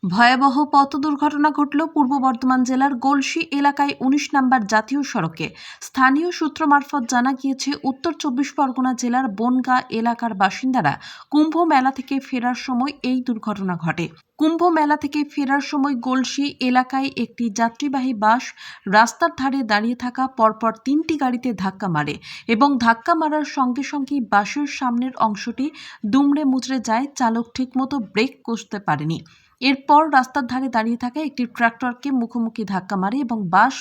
ভয়াবহ পথ দুর্ঘটনা ঘটল পূর্ব বর্ধমান জেলার গলসি এলাকায় ১৯ নম্বর জাতীয় সড়কে। স্থানীয় সূত্র মারফত জানা গিয়েছে, উত্তর ২৪ পরগনা জেলার বনগাঁ এলাকার বাসিন্দারা কুম্ভ মেলা থেকে ফেরার সময় এই দুর্ঘটনা ঘটে। কুম্ভ মেলা থেকে ফেরার সময় গলসি এলাকায় একটি যাত্রীবাহী বাস রাস্তার ধারে দাঁড়িয়ে থাকা পরপর ৩টি গাড়িতে ধাক্কা মারে এবং ধাক্কা মারার সঙ্গে সঙ্গেই বাসের সামনের অংশটি দুমড়ে মুচড়ে যায়। চালক ঠিকমতো ব্রেক কষতে পারেনি। এরপর রাস্তার ধারে দাঁড়িয়ে থাকা একটি ট্রাক্টরকে মুখোমুখি ধাক্কা মারে এবং বাস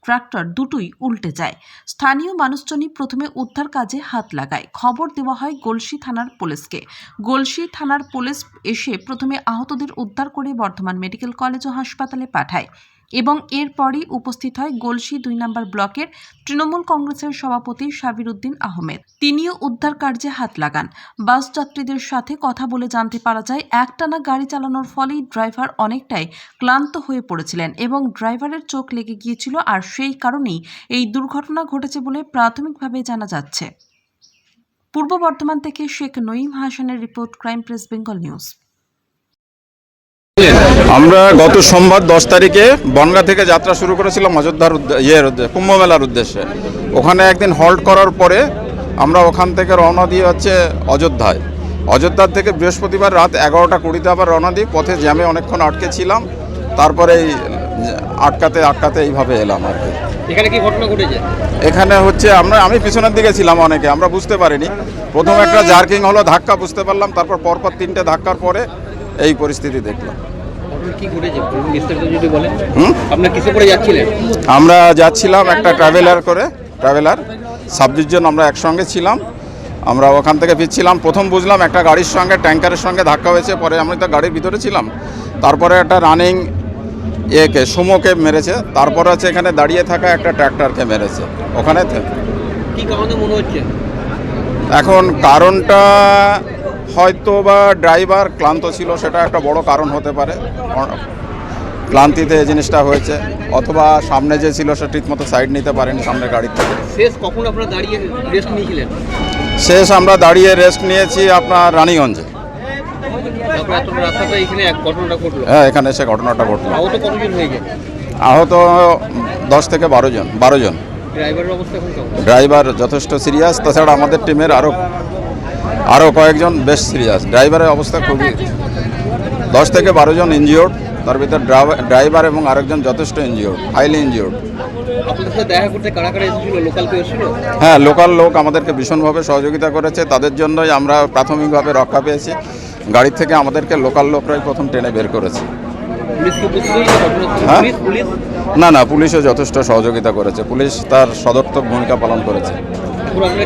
ট্রাক্টর দুটোই উল্টে যায়। স্থানীয় মানুষজনই প্রথমে উদ্ধার কাজে হাত লাগায়। খবর দেওয়া হয় গলসি থানার পুলিশকে। গলসি থানার পুলিশ এসে প্রথমে আহতদের উদ্ধার করে বর্ধমান মেডিকেল কলেজ ও হাসপাতালে পাঠায় এবং এরপরই উপস্থিত হয় গলসি ২ নম্বর ব্লকের তৃণমূল কংগ্রেসের সভাপতি সাবির উদ্দিন আহমেদ। তিনিও উদ্ধার কার্যে হাত লাগান। বাস যাত্রীদের সাথে কথা বলে জানতে পারা যায়, একটানা গাড়ি চালানোর ফলেই ড্রাইভার অনেকটাই ক্লান্ত হয়ে পড়েছিলেন এবং ড্রাইভারের চোখ লেগে গিয়েছিল, আর সেই কারণেই এই দুর্ঘটনা ঘটেছে বলে প্রাথমিকভাবে জানা যাচ্ছে। পূর্ব বর্ধমান থেকে শেখ নঈম হাসানের report, crime press Bengal news. আমরা গত সোমবার 10 তারিখে বনগাঁ থেকে যাত্রা শুরু করেছিলাম অযোধ্যার কুম্ভ মেলার উদ্দেশ্যে। ওখানে একদিন হল্ট করার পরে আমরা ওখান থেকে রওনা দিয়ে হচ্ছে অযোধ্যার থেকে বৃহস্পতিবার রাত 11টা 20 আবার রওনা দিই। পথে জ্যামে অনেকক্ষণ আটকে ছিলাম, তারপরে আটকাতে এইভাবে এলাম আর কি। এখানে কি ঘটনা ঘটেছে? এখানে হচ্ছে আমি পিছনের দিকে ছিলাম, আমরা বুঝতে পারিনি। প্রথম একটা জার্কিং হলো, ধাক্কা বুঝতে পারলাম, তারপর পরপর 3টে ধাক্কার পরে এই পরিস্থিতি দেখলাম। কি ঘটেছে বিস্তারিত যদি বলেন। আপনি কিসে করে যাচ্ছিলেন? আমরা যাচ্ছিলাম একটা ট্রাভেলার 26 জন আমরা একসঙ্গে ছিলাম। আমরা ওখান থেকে ফিরছিলাম। প্রথম বুঝলাম একটা গাড়ির সঙ্গে ট্যাঙ্কারের সঙ্গে ধাক্কা হয়েছে। পরে আমি তো গাড়ির ভিতরে ছিলাম। তারপরে একটা রানিং সুমোকে মেরেছে। তারপরে হচ্ছে এখানে দাঁড়িয়ে থাকা একটা ট্র্যাক্টরকে মেরেছে। ওখানে কি কারণে মনে হচ্ছে? এখন কারণটা হয়তো বা ড্রাইভার ক্লান্ত ছিল, সেটা একটা বড় কারণ হতে পারে। ক্লান্তিতে এই জিনিসটা হয়েছে, অথবা সামনে যে ছিল সে ঠিকমতো সাইড নিতে পারেনি সামনের গাড়ির থেকে। শেষ কখন আপনারা দাঁড়িয়ে রেস্ট নিয়েছিলেন? শেষ আমরা দাঁড়িয়ে রেস্ট নিয়েছি আপনার রানীগঞ্জে। হ্যাঁ, এখানে এসে ঘটনাটা ঘটলো। আহত কতজন হয়েছে? আহত 10 থেকে 12 জন। ড্রাইভারের অবস্থা এখন কেমন? ড্রাইভার যথেষ্ট সিরিয়াস, তাছাড়া আমাদের টিমের আরও কয়েকজন বেশ সিরিয়াস। ড্রাইভারের অবস্থা খুবই, 10 থেকে 12 জন ইনজিওর্ড, তার ভিতর ড্রাইভার এবং আরেকজন যথেষ্ট ইনজিওর্ড, হাইলি ইনজিওর্ড। আপনাদের সাথে দেখা করতে কারা এসেছিল? লোকাল কেউ এসেছিল? হ্যাঁ, লোকাল লোক আমাদেরকে ভীষণভাবে সহযোগিতা করেছে। তাদের জন্যই আমরা প্রাথমিকভাবে রক্ষা পেয়েছি। গাড়ি থেকে আমাদেরকে লোকাল লোকরাই প্রথম টেনে বের করেছে। হ্যাঁ, না, পুলিশও যথেষ্ট সহযোগিতা করেছে। পুলিশ তার সদর্থক ভূমিকা পালন করেছে।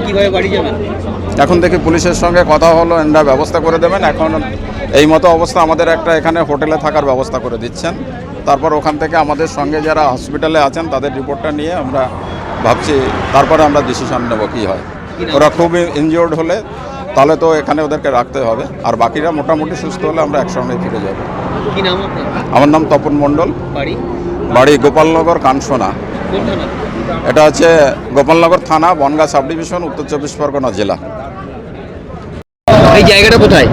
কিভাবে বাড়ি যাবেন? এখন থেকে পুলিশের সঙ্গে কথা হলো, এনারা ব্যবস্থা করে দেবেন। এখন এই মতো অবস্থা, আমাদের একটা এখানে হোটেলে থাকার ব্যবস্থা করে দিচ্ছেন। তারপর ওখান থেকে আমাদের সঙ্গে যারা হসপিটালে আছেন তাদের রিপোর্টটা নিয়ে আমরা ভাবছি, তারপরে আমরা ডিসিশন নেব কী হয়। ওরা খুব ইনজিওর্ড হলে তাহলে তো এখানে ওদেরকে রাখতে হবে, আর বাকিরা মোটামুটি সুস্থ হলে আমরা একসঙ্গে ফিরে যাব। কি নাম আপনার? আমার নাম তপন মণ্ডল। বাড়ি গোপালনগর, কানসোনা। এটা হচ্ছে গোপালনগর থানা, বনগাঁ সাব ডিভিশন, উত্তর 24 পরগনা জেলা। এই জায়গাটা কোথায়?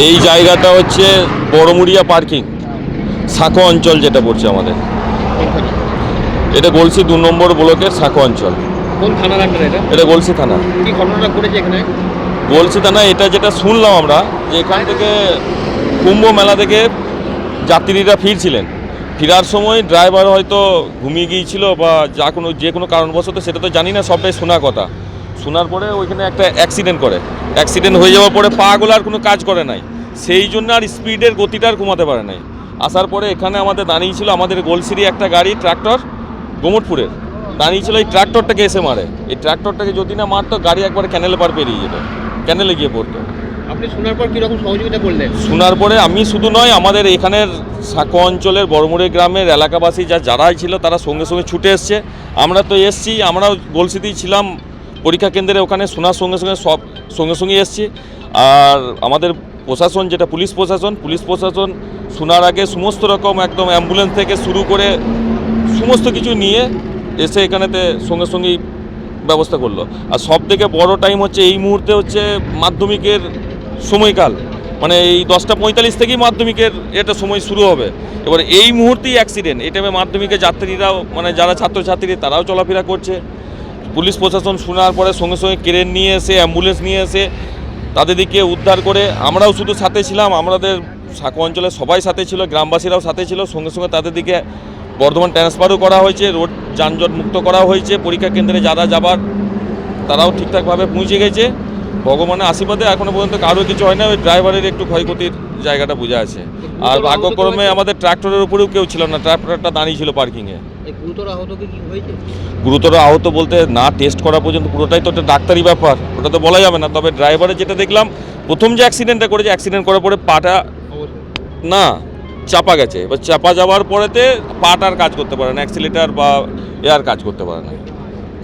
এই জায়গাটা হচ্ছে বড়মুড়িয়া পার্কিং, সাঁকো অঞ্চল যেটা পড়ছে আমাদের। এটা গলসি 2 নম্বর ব্লকের সাঁকো অঞ্চল। কোন থানার আন্ডারে এটা? এটা গলসি থানা। কি ঘটনাটা ঘটেছে এখানে? গলসি থানা। এটা যেটা শুনলাম আমরা, যে এখান থেকে কুম্ভ মেলা থেকে যাত্রীরা ফিরছিলেন। ফেরার সময় ড্রাইভার হয়তো ঘুমিয়ে গিয়েছিল বা যে কোনো কারণবশত, সেটা তো জানি না, সবটাই শোনা কথা। শোনার পরে ওইখানে একটা অ্যাক্সিডেন্ট হয়ে যাওয়ার পরে পাগুলো আর কোনো কাজ করে নাই, সেই জন্য আর স্পিডের গতিটা আর কমাতে পারে নাই। আসার পরে এখানে আমাদের দাঁড়িয়েছিল আমাদের গলসিরই একটা গাড়ি, ট্রাক্টর, গোমটপুরের দাঁড়িয়েছিল। এই ট্রাক্টরটাকে এসে মারে। এই ট্রাক্টরটাকে যদি না মারতো, গাড়ি একবারে ক্যানেলে পার পেরিয়ে যেত, ক্যানেলে গিয়ে পড়তো। আপনি শোনার পর কীরকম সহযোগিতা করলেন? শোনার পরে আমি শুধু নয়, আমাদের এখানের সাঁকো অঞ্চলের বড়মুড়ি গ্রামের এলাকাবাসী যারাই ছিল তারা সঙ্গে সঙ্গে ছুটে এসছে। আমরা তো এসছি, আমরাও গলসিতেই ছিলাম পরীক্ষা কেন্দ্রে, ওখানে শোনার সঙ্গে সঙ্গে এসছি। আর আমাদের প্রশাসন, যেটা পুলিশ প্রশাসন শোনার আগে সমস্ত রকম একদম অ্যাম্বুলেন্স থেকে শুরু করে সমস্ত কিছু নিয়ে এসে এখানেতে সঙ্গেই ব্যবস্থা করলো। আর সব থেকে বড় টাইম হচ্ছে এই মুহূর্তে হচ্ছে মাধ্যমিকের সময়কাল। মানে এই 10:45 থেকেই মাধ্যমিকের এটা সময় শুরু হবে। এবার এই মুহূর্তেই অ্যাক্সিডেন্ট, এই টাইমে মাধ্যমিকের যাত্রীরাও মানে যারা ছাত্রছাত্রী তারাও চলাফেরা করছে। পুলিশ প্রশাসন শোনার পরে সঙ্গে সঙ্গে ক্রেন নিয়ে এসে অ্যাম্বুলেন্স নিয়ে এসে তাদেরকে উদ্ধার করে, আমরাও শুধু সাথে ছিলাম, আমাদের সাঁকো অঞ্চলের সবাই সাথে ছিল, গ্রামবাসীরাও সাথে ছিল। সঙ্গে সঙ্গে তাদেরকে বর্ধমান ট্রান্সফারও করা হয়েছে, রোড যানজট মুক্ত করা হয়েছে। পরীক্ষা কেন্দ্রে যারা যাবার তারাও ঠিকঠাকভাবে পৌঁছে গেছে। ভগবানের আশীর্বাদে এখনো পর্যন্ত কারো কিছু হয় না, ওই ড্রাইভারের একটু ক্ষয়ক্ষতির জায়গাটা বোঝা আছে। আর ভাগ্যক্রমে আমাদের ট্রাক্টরের উপরেও কেউ ছিল না, ট্রাক্টরটা দাঁড়িয়ে ছিল পার্কিংয়ে। এই গুরুতর আহত কি হয়েছে? গুরুতর আহত বলতে না টেস্ট করা পর্যন্ত পুরোটাই তো একটা ডাক্তারি ব্যাপার, ওটা তো বলা যাবে না। তবে ড্রাইভারের যেটা দেখলাম, প্রথম যে অ্যাক্সিডেন্টটা করেছে, অ্যাক্সিডেন্ট করার পরে পাটা না চাপা গেছে। এবার চাপা যাওয়ার পরেতে পাটার কাজ করতে পারে না, অ্যাক্সিলেটার বা এয়ার কাজ করতে পারে না।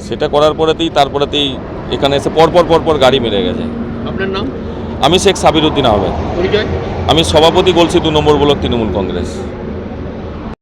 সেটা করার পরেতেই তারপরেতেই এখানে এসে পরপর গাড়ি মেরে গেছে। আপনার নাম? আমি শেখ সাবির উদ্দিন আহমেদ, পরিচয়? আমি সভাপতি গলসি 2 নম্বর ব্লক তৃণমূল কংগ্রেস।